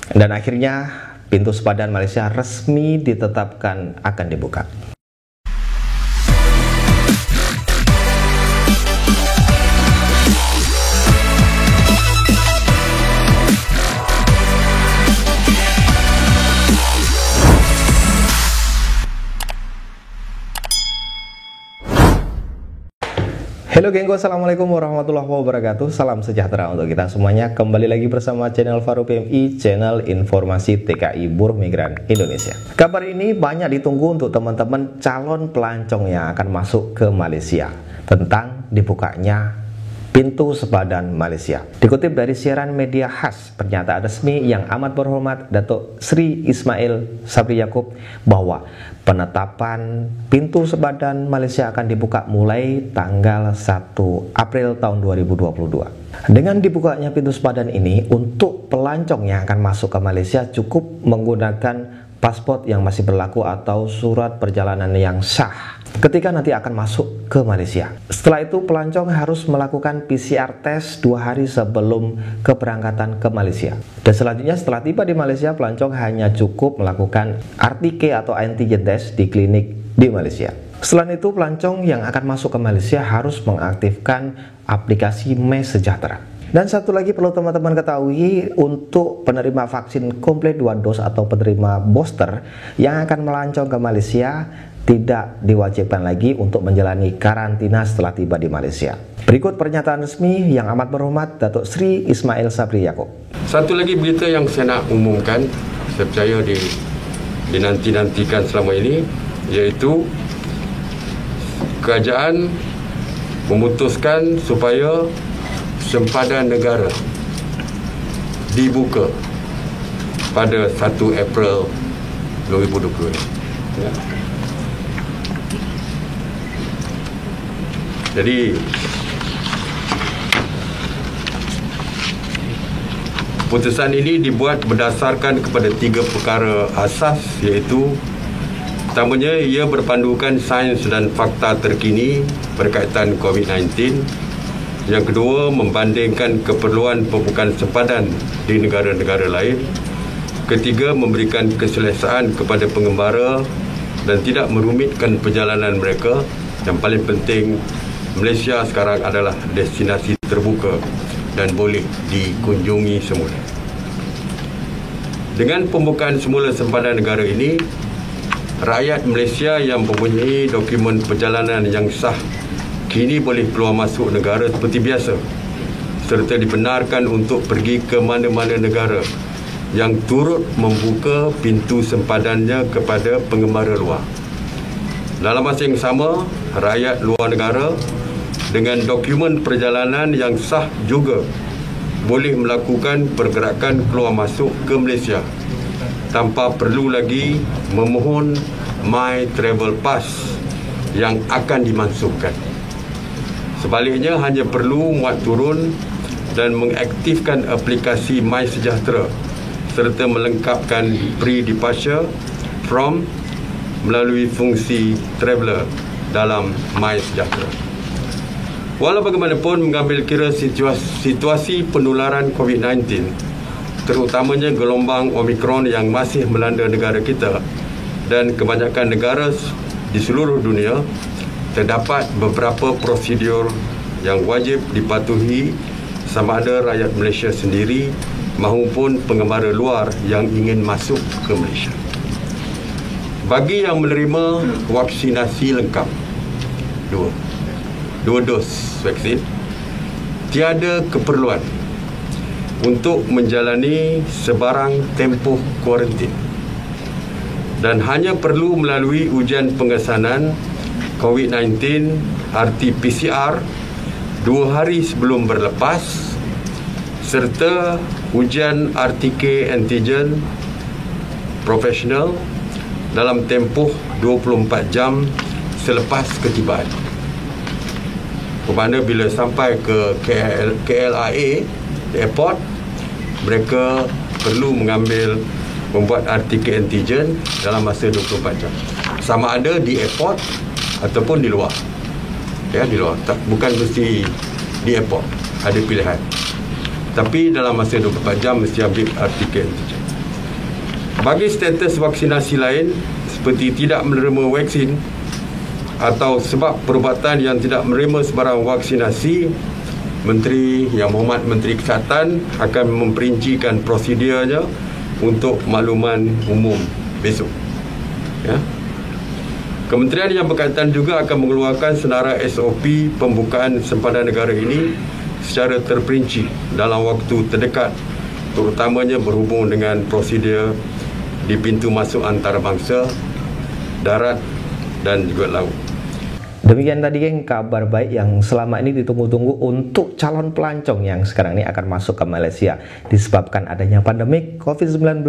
Dan akhirnya pintu sepadan Malaysia resmi ditetapkan akan dibuka. Halo genggo, assalamualaikum warahmatullahi wabarakatuh. Salam sejahtera untuk kita semuanya. Kembali lagi bersama channel Faru PMI, channel informasi TKI Buruh Migran Indonesia. Kabar ini banyak ditunggu untuk teman-teman calon pelancong yang akan masuk ke Malaysia, tentang dibukanya pintu sepadan Malaysia. Dikutip dari siaran media khas, pernyataan resmi yang amat berhormat Datuk Sri Ismail Sabri Yaakob bahwa penetapan pintu sepadan Malaysia akan dibuka mulai tanggal 1 April tahun 2022. Dengan dibukanya pintu sepadan ini, untuk pelancong yang akan masuk ke Malaysia cukup menggunakan paspor yang masih berlaku atau surat perjalanan yang sah ketika nanti akan masuk ke Malaysia. Setelah itu pelancong harus melakukan PCR test 2 hari sebelum keberangkatan ke Malaysia. Dan selanjutnya setelah tiba di Malaysia, pelancong hanya cukup melakukan RTK atau antigen test di klinik di Malaysia. Selain itu, pelancong yang akan masuk ke Malaysia harus mengaktifkan aplikasi MySejahtera. Dan satu lagi perlu teman-teman ketahui, untuk penerima vaksin komplit 2 dos atau penerima booster yang akan melancong ke Malaysia tidak diwajibkan lagi untuk menjalani karantina setelah tiba di Malaysia. Berikut pernyataan resmi yang amat berhormat Datuk Sri Ismail Sabri Yaakob. Satu lagi berita yang saya nak umumkan, saya percaya dinanti-nantikan selama ini, iaitu kerajaan memutuskan supaya sempadan negara dibuka pada 1 April 2020. Ya. Jadi keputusan ini dibuat berdasarkan kepada 3 perkara asas, iaitu pertamanya, ia berpandukan sains dan fakta terkini berkaitan COVID-19. Yang kedua, membandingkan keperluan pembukaan sempadan di negara-negara lain. Ketiga, memberikan keselesaan kepada pengembara dan tidak merumitkan perjalanan mereka. Yang paling penting, Malaysia sekarang adalah destinasi terbuka dan boleh dikunjungi semula. Dengan pembukaan semula sempadan negara ini, rakyat Malaysia yang mempunyai dokumen perjalanan yang sah kini boleh keluar masuk negara seperti biasa, serta dibenarkan untuk pergi ke mana-mana negara yang turut membuka pintu sempadannya kepada pengembara luar. Dalam masa yang sama, rakyat luar negara dengan dokumen perjalanan yang sah juga boleh melakukan pergerakan keluar masuk ke Malaysia tanpa perlu lagi memohon My Travel Pass yang akan dimansuhkan. Sebaliknya, hanya perlu muat turun dan mengaktifkan aplikasi MySejahtera serta melengkapkan pre-departure from melalui fungsi Traveller dalam MySejahtera. Walau bagaimanapun, mengambil kira situasi penularan COVID-19, terutamanya gelombang Omicron yang masih melanda negara kita dan kebanyakan negara di seluruh dunia, terdapat beberapa prosedur yang wajib dipatuhi sama ada rakyat Malaysia sendiri maupun pengembara luar yang ingin masuk ke Malaysia. Bagi yang menerima vaksinasi lengkap, dua dos vaksin, tiada keperluan untuk menjalani sebarang tempoh kuarantin dan hanya perlu melalui ujian pengesanan COVID-19 RT-PCR 2 hari sebelum berlepas serta ujian RTK antigen profesional dalam tempoh 24 jam selepas ketibaan. Bermakna bila sampai ke KLIA airport, mereka perlu membuat RTK antigen dalam masa 24 jam. Sama ada di airport ataupun di luar. Ya, di luar. Bukan mesti di airport. Ada pilihan. Tapi dalam masa 24 jam mesti ambil RTK antigen. Bagi status vaksinasi lain seperti tidak menerima vaksin atau sebab perubatan yang tidak menerima sebarang vaksinasi, Menteri Yang Berhormat Menteri Kesihatan akan memperincikan prosedurnya untuk makluman umum besok. Ya. Kementerian yang berkaitan juga akan mengeluarkan senarai SOP pembukaan sempadan negara ini secara terperinci dalam waktu terdekat, terutamanya berhubung dengan prosedur di pintu masuk antarabangsa, darat dan juga laut. Demikian tadi geng kabar baik yang selama ini ditunggu-tunggu untuk calon pelancong yang sekarang ini akan masuk ke Malaysia disebabkan adanya pandemik COVID-19.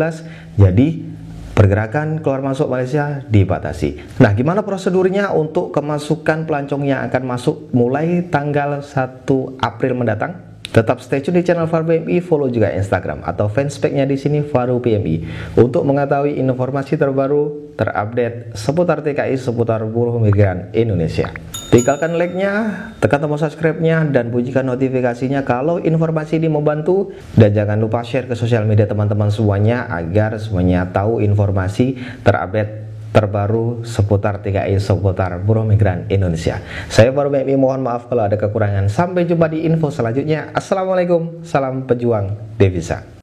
Jadi pergerakan keluar masuk Malaysia dibatasi. Nah, gimana prosedurnya untuk kemasukan pelancong yang akan masuk mulai tanggal 1 April mendatang? Tetap stay tune di channel Faru PMI, follow juga Instagram atau fanspage-nya di sini Faru PMI untuk mengetahui informasi terbaru, terupdate seputar TKI, seputar buruh migran Indonesia. Tinggalkan like-nya, tekan tombol subscribe-nya, dan bunyikan notifikasinya kalau informasi ini membantu. Dan jangan lupa share ke sosial media teman-teman semuanya agar semuanya tahu informasi terupdate terbaru seputar TKI, seputar buruh migran Indonesia. Saya Faru PMI, mohon maaf kalau ada kekurangan. Sampai jumpa di info selanjutnya. Assalamualaikum, salam pejuang devisa.